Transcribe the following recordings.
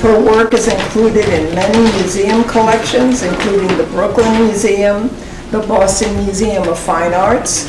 Her work is included in many museum collections, including the Brooklyn Museum, the Boston Museum of Fine Arts,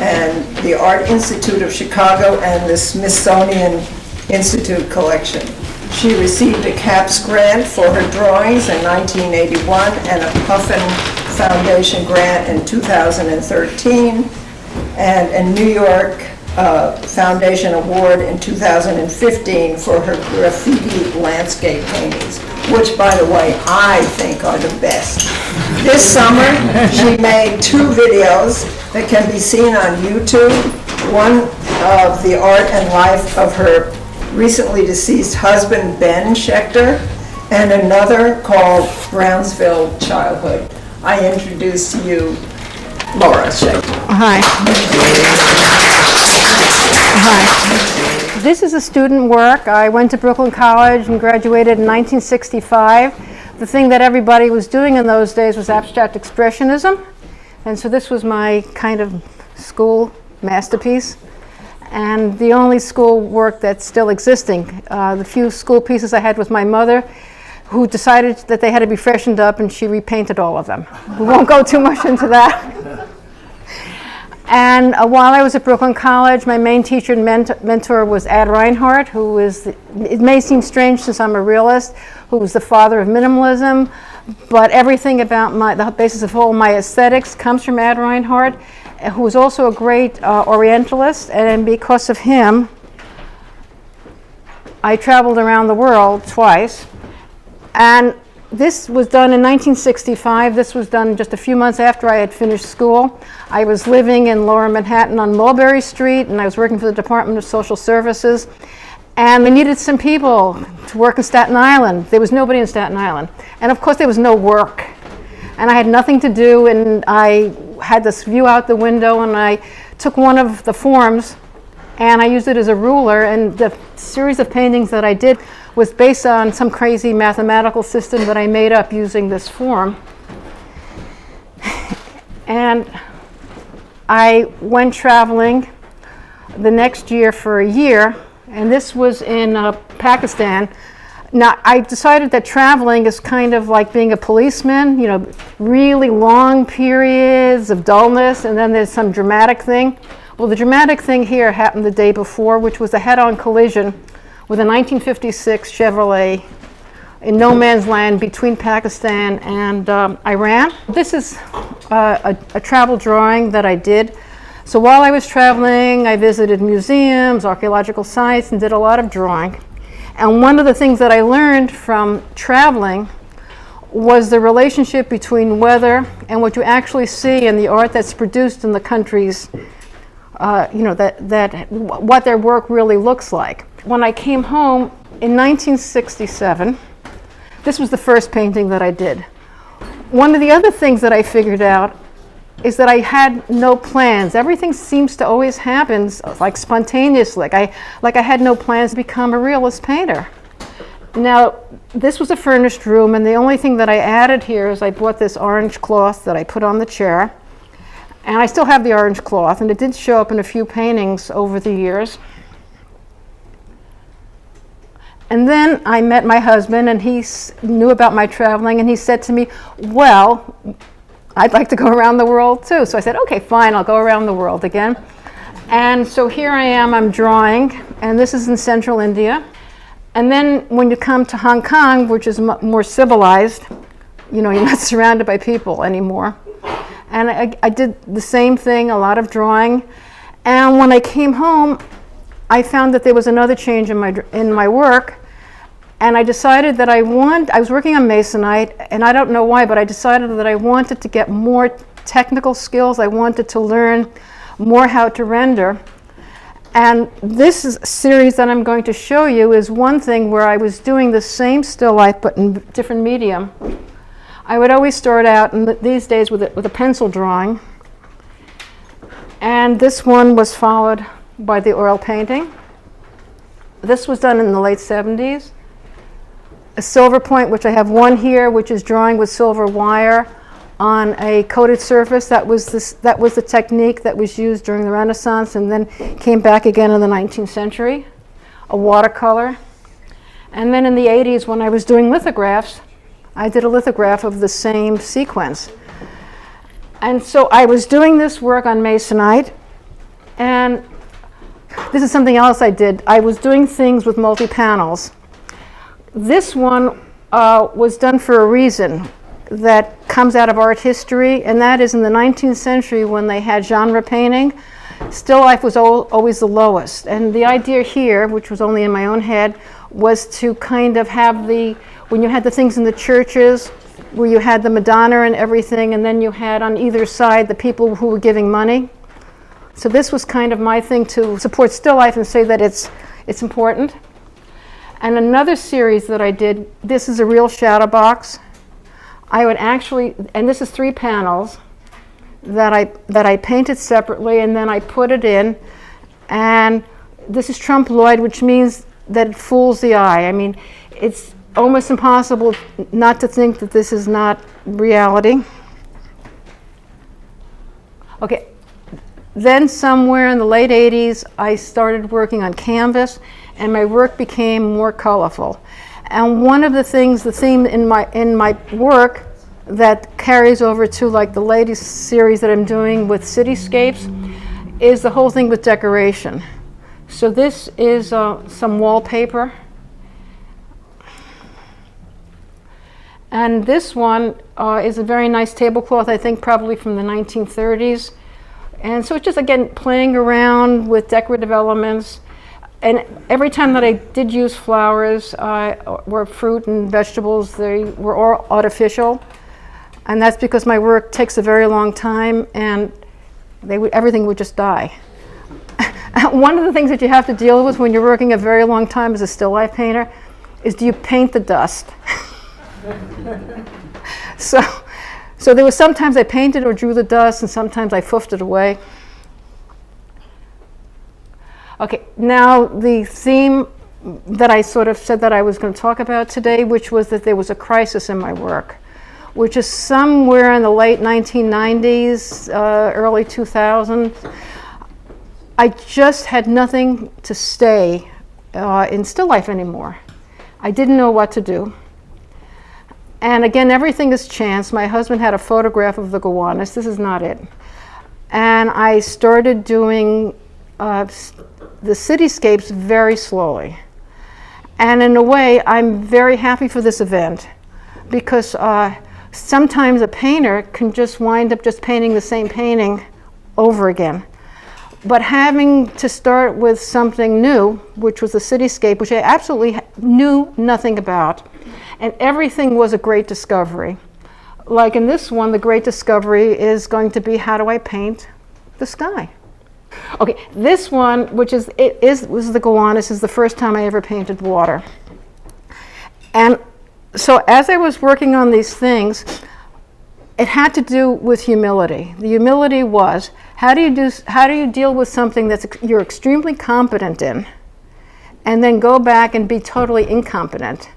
and the Art Institute of Chicago, and the Smithsonian Institute collection. She received a CAPS grant for her drawings in 1981 and a Puffin Foundation grant in 2013, and a New York Foundation Award in 2015 for her graffiti landscape paintings, which, by the way, I think are the best. This summer, she made 2 videos that can be seen on YouTube, one of the art and life of her recently deceased husband, Ben Shechter, and another called Brownsville Childhood. I introduce to you Laura Shechter. Hi. Hi. This is a student work. I went to Brooklyn College and graduated in 1965. The thing that everybody was doing in those days was abstract expressionism. And so this was my kind of school masterpiece. And the only school work that's still existing. The few school pieces I had with my mother, who decided that they had to be freshened up, and she repainted all of them. We won't go too much into that. And while I was at Brooklyn College, my main teacher and mentor was Ad Reinhardt, who is, it may seem strange since I'm a realist, who was the father of minimalism, but everything about the basis of all my aesthetics comes from Ad Reinhardt, who was also a great Orientalist, and because of him, I traveled around the world twice. And this was done in 1965. This was done just a few months after I had finished school. I was living in Lower Manhattan on Mulberry Street, and I was working for the Department of Social Services. And they needed some people to work in Staten Island. There was nobody in Staten Island. And of course, there was no work. And I had nothing to do, and I had this view out the window, and I took one of the forms, and I used it as a ruler, and the series of paintings that I did was based on some crazy mathematical system that I made up using this form. And I went traveling the next year for a year, and this was in Pakistan. Now, I decided that traveling is kind of like being a policeman, you know, really long periods of dullness, and then there's some dramatic thing. Well, the dramatic thing here happened the day before, which was a head-on collision with a 1956 Chevrolet in no man's land between Pakistan and Iran. This is a travel drawing that I did. So while I was traveling, I visited museums, archaeological sites, and did a lot of drawing. And one of the things that I learned from traveling was the relationship between weather and what you actually see in the art that's produced in the countries, what their work really looks like. When I came home in 1967, this was the first painting that I did. One of the other things that I figured out is that I had no plans. Everything seems to always happen like spontaneously. Like I had no plans to become a realist painter. Now, this was a furnished room, and the only thing that I added here is I bought this orange cloth that I put on the chair. And I still have the orange cloth, and it did show up in a few paintings over the years. And then I met my husband, and he knew about my traveling, and he said to me, well, I'd like to go around the world too. So I said, okay, fine, I'll go around the world again. And so here I am, I'm drawing, and this is in central India. And then when you come to Hong Kong, which is more civilized, you know, you're not surrounded by people anymore. And I did the same thing, a lot of drawing. And when I came home, I found that there was another change in my work. And I decided that I was working on masonite, and I don't know why, but I decided that I wanted to get more technical skills. I wanted to learn more how to render. And this series that I'm going to show you is one thing where I was doing the same still life, but in different medium. I would always start out these days with a pencil drawing. And this one was followed by the oil painting. This was done in the late 70s. A silver point, which I have one here, which is drawing with silver wire on a coated surface. That was the technique that was used during the Renaissance and then came back again in the 19th century. A watercolor. And then in the 80s, when I was doing lithographs, I did a lithograph of the same sequence. And so I was doing this work on masonite, and this is something else I did. I was doing things with multi-panels. This one was done for a reason that comes out of art history, and that is in the 19th century when they had genre painting, still life was always the lowest. And the idea here, which was only in my own head, was to kind of have when you had the things in the churches, where you had the Madonna and everything, and then you had on either side the people who were giving money. So this was kind of my thing to support still life and say that it's important. And another series that I did, this is a real shadow box. I would actually, and this is 3 panels that I painted separately, and then I put it in. And this is trompe l'oeil, which means that it fools the eye. I mean, it's almost impossible not to think that this is not reality. Okay, then somewhere in the late 80s, I started working on canvas, and my work became more colorful. And one of the things, the theme in my work that carries over to like the latest series that I'm doing with Cityscapes is the whole thing with decoration. So this is some wallpaper. And this one is a very nice tablecloth, I think probably from the 1930s. And so it's just, again, playing around with decorative elements. And every time that I did use flowers or fruit and vegetables, they were all artificial. And that's because my work takes a very long time, and everything would just die. One of the things that you have to deal with when you're working a very long time as a still life painter is, do you paint the dust? So there was sometimes I painted or drew the dust, and sometimes I foofed it away. Okay, now the theme that I sort of said that I was going to talk about today, which was that there was a crisis in my work, which is somewhere in the late 1990s, early 2000s. I just had nothing to stay in still life anymore. I didn't know what to do. And again, everything is chance. My husband had a photograph of the gowanus. This is not it. And I started doing the cityscapes very slowly. And in a way, I'm very happy for this event, because sometimes a painter can just wind up just painting the same painting over again. But having to start with something new, which was the cityscape, which I absolutely knew nothing about, and everything was a great discovery. Like in this one, the great discovery is going to be, how do I paint the sky? Okay, this one, which was the gowanus, is the first time I ever painted water. And so as I was working on these things, it had to do with humility. The humility was, how do you deal with something you're extremely competent in, and then go back and be totally incompetent?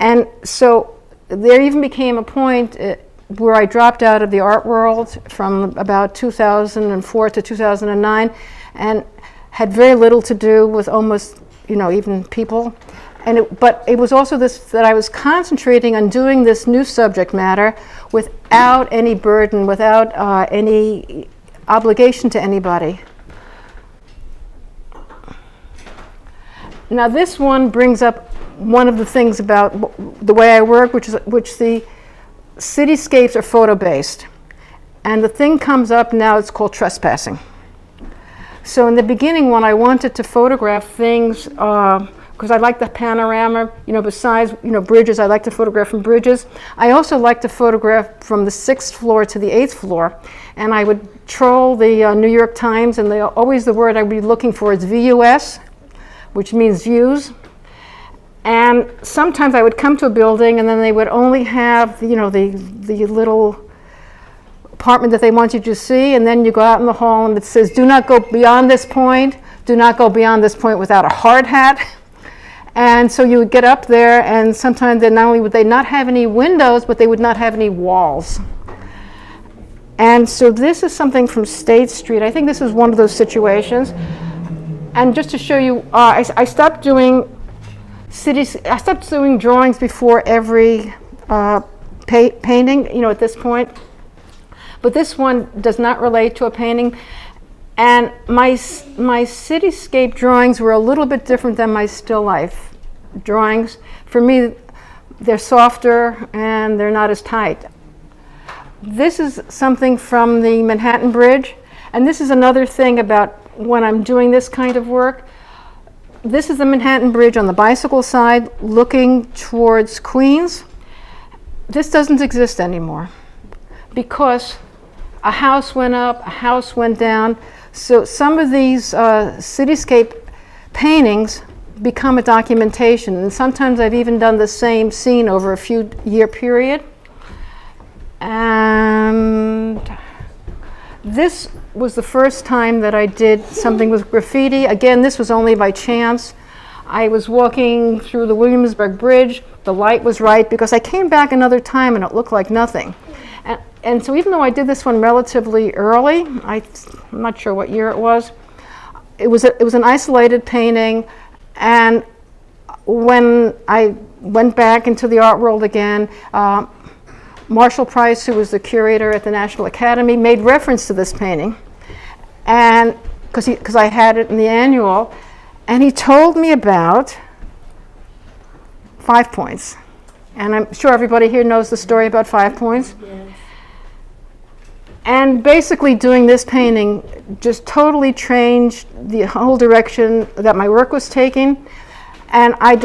And so there even became a point where I dropped out of the art world from about 2004 to 2009, and had very little to do with almost, even people. But it was also this, that I was concentrating on doing this new subject matter without any burden, without any obligation to anybody. Now this one brings up one of the things about the way I work, which the cityscapes are photo-based. And the thing comes up now, it's called trespassing. So in the beginning, when I wanted to photograph things, because I like the panorama, besides, bridges, I like to photograph from bridges. I also like to photograph from the 6th floor to the 8th floor. And I would troll the New York Times, and always the word I would be looking for is VUS, which means views. And sometimes I would come to a building, and then they would only have, the little apartment that they want you to see, and then you go out in the hall, and it says, do not go beyond this point. Do not go beyond this point without a hard hat. And so you would get up there, and sometimes not only would they not have any windows, but they would not have any walls. And so this is something from State Street. I think this is one of those situations. And just to show you, I stopped doing I stopped doing drawings before every painting, you know, at this point. But this one does not relate to a painting. And my cityscape drawings were a little bit different than my still life drawings. For me, they're softer and they're not as tight. This is something from the Manhattan Bridge. And this is another thing about when I'm doing this kind of work. This is the Manhattan Bridge on the bicycle side looking towards Queens. This doesn't exist anymore because a house went up, a house went down. So some of these cityscape paintings become a documentation. And sometimes I've even done the same scene over a few year period. And this was the first time that I did something with graffiti. Again, this was only by chance. I was walking through the Williamsburg Bridge. The light was right because I came back another time and it looked like nothing. And so even though I did this one relatively early, I'm not sure what year it was an isolated painting. And when I went back into the art world again, Marshall Price, who was the curator at the National Academy, made reference to this painting, and because I had it in the annual, and he told me about 5 points. And I'm sure everybody here knows the story about 5 points. Yes. And basically doing this painting just totally changed the whole direction that my work was taking. And I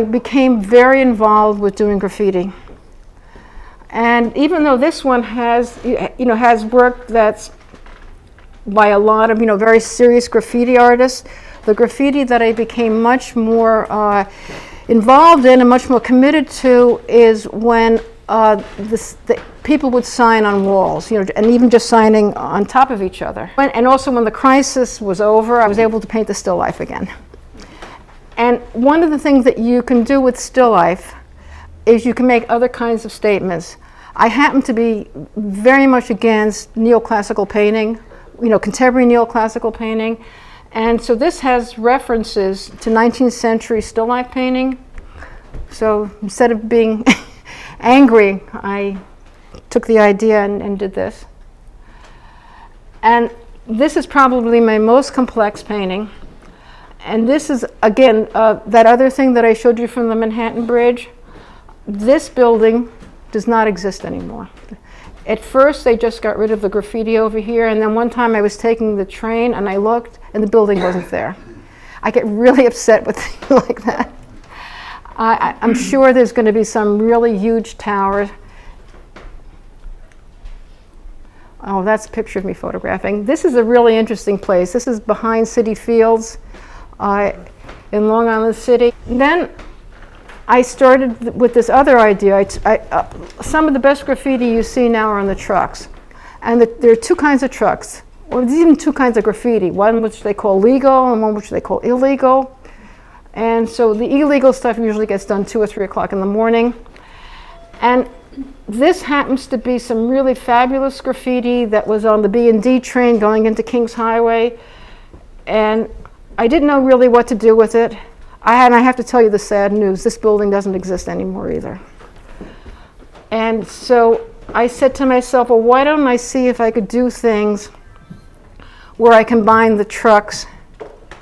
became very involved with doing graffiti. And even though this one has work that's by a lot of, very serious graffiti artists, the graffiti that I became much more involved in and much more committed to is when the people would sign on walls, and even just signing on top of each other. And also when the crisis was over, I was able to paint the still life again. And one of the things that you can do with still life is you can make other kinds of statements. I happen to be very much against neoclassical painting, contemporary neoclassical painting. And so this has references to 19th century still life painting. So instead of being angry, I took the idea and did this. And this is probably my most complex painting. And this is, again, that other thing that I showed you from the Manhattan Bridge. This building does not exist anymore. At first, they just got rid of the graffiti over here, and then one time I was taking the train and I looked and the building wasn't there. I get really upset with things like that. I'm sure there's going to be some really huge tower. Oh, that's a picture of me photographing. This is a really interesting place. This is behind City Fields in Long Island City. And then I started with this other idea. Some of the best graffiti you see now are on the trucks. And there are two kinds of trucks, or there's even two kinds of graffiti, one which they call legal and one which they call illegal. And so the illegal stuff usually gets done 2 or 3 o'clock in the morning. And this happens to be some really fabulous graffiti that was on the B&D train going into Kings Highway. And I didn't know really what to do with it. And I have to tell you the sad news, this building doesn't exist anymore either. And so I said to myself, well, why don't I see if I could do things where I combine the trucks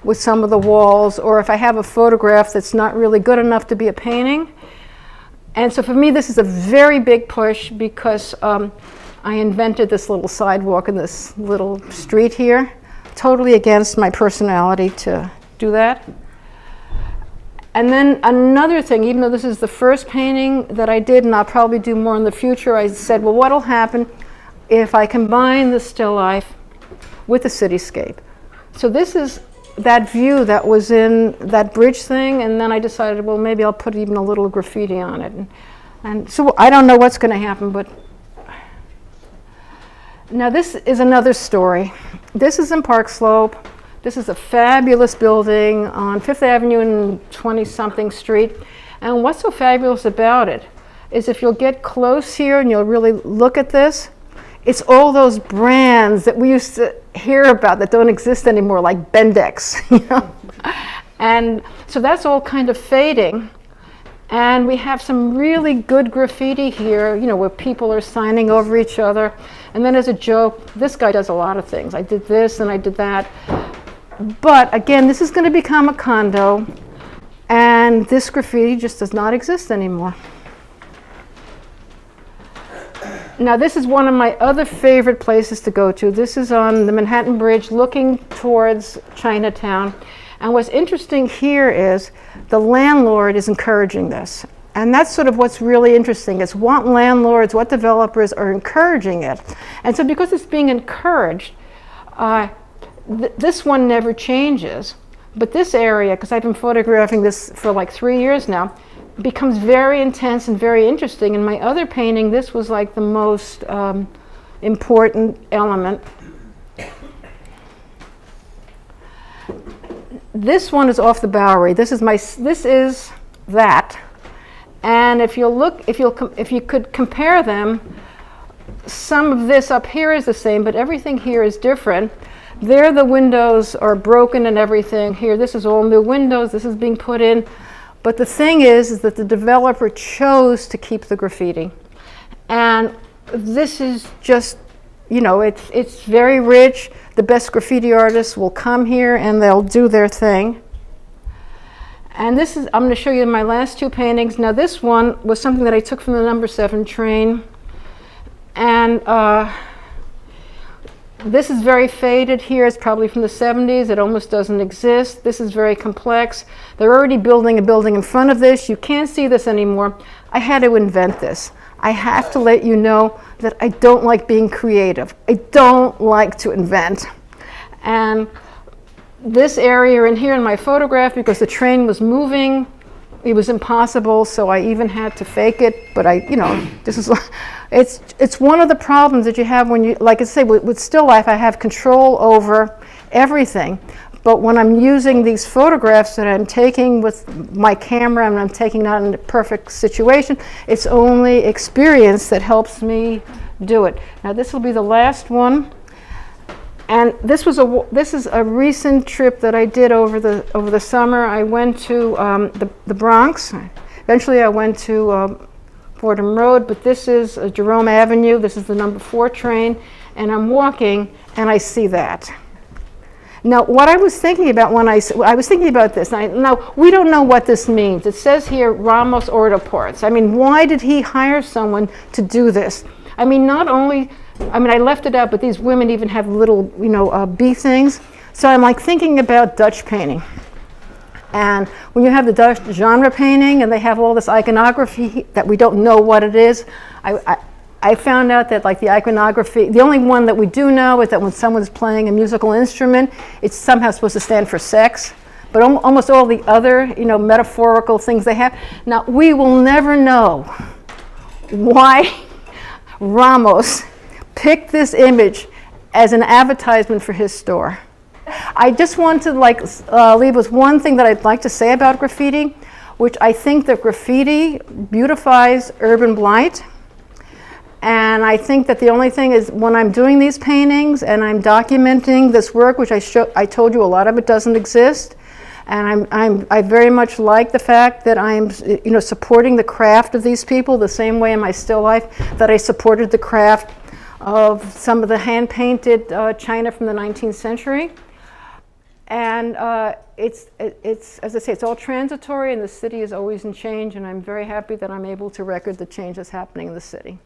with some of the walls, or if I have a photograph that's not really good enough to be a painting. And so for me, this is a very big push because I invented this little sidewalk in this little street here, totally against my personality to do that. And then another thing, even though this is the first painting that I did, and I'll probably do more in the future, I said, well, what'll happen if I combine the still life with the cityscape? So this is that view that was in that bridge thing, and then I decided, well, maybe I'll put even a little graffiti on it. And so I don't know what's going to happen, but now this is another story. This is in Park Slope. This is a fabulous building on 5th Avenue and 20-something Street. And what's so fabulous about it is if you'll get close here and you'll really look at this, it's all those brands that we used to hear about that don't exist anymore, like Bendix, And so that's all kind of fading. And we have some really good graffiti here, you know, where people are signing over each other. And then as a joke, this guy does a lot of things. I did this and I did that. But again, this is going to become a condo, and this graffiti just does not exist anymore. Now this is one of my other favorite places to go to. This is on the Manhattan Bridge looking towards Chinatown. And what's interesting here is the landlord is encouraging this. And that's sort of what's really interesting. It's what landlords, what developers are encouraging it. And so because it's being encouraged, this one never changes. But this area, because I've been photographing this for like 3 years now, becomes very intense and very interesting. In my other painting, this was like the most important element. This one is off the Bowery. This is that. And if you could compare them, some of this up here is the same, but everything here is different. There the windows are broken and everything. Here, this is all new windows. This is being put in. But the thing is that the developer chose to keep the graffiti. And this is just, you know, it's very rich. The best graffiti artists will come here and they'll do their thing. And this is, I'm going to show you my last two paintings. Now this one was something that I took from the number 7 train. And this is very faded here. It's probably from the 70s. It almost doesn't exist. This is very complex. They're already building a building in front of this. You can't see this anymore. I had to invent this. I have to let you know that I don't like being creative. I don't like to invent. And this area in here in my photograph, because the train was moving, it was impossible, so I even had to fake it. But this is, it's one of the problems that you have when you, like I say, with still life, I have control over everything. But when I'm using these photographs that I'm taking with my camera and I'm taking not in a perfect situation, it's only experience that helps me do it. Now this will be the last one. And this is a recent trip that I did over the summer. I went to the Bronx. Eventually I went to Fordham Road, but this is Jerome Avenue. This is the number 4 train, and I'm walking and I see that. Now what I was thinking about when I was thinking about this, now we don't know what this means. It says here Ramos Auto Parts. I mean, why did he hire someone to do this? I mean, I left it out, but these women even have little, bee things. So I'm like thinking about Dutch painting. And when you have the Dutch genre painting and they have all this iconography that we don't know what it is, I found out that like the iconography, the only one that we do know is that when someone's playing a musical instrument, it's somehow supposed to stand for sex. But almost all the other, metaphorical things they have. Now, we will never know why Ramos picked this image as an advertisement for his store. I just want to leave with one thing that I'd like to say about graffiti, which I think that graffiti beautifies urban blight. And I think that the only thing is when I'm doing these paintings and I'm documenting this work, which I told you a lot of it doesn't exist, and I very much like the fact that I'm supporting the craft of these people the same way in my still life that I supported the craft of some of the hand-painted china from the 19th century. And it's as I say, it's all transitory, and the city is always in change, and I'm very happy that I'm able to record the change that's happening in the city.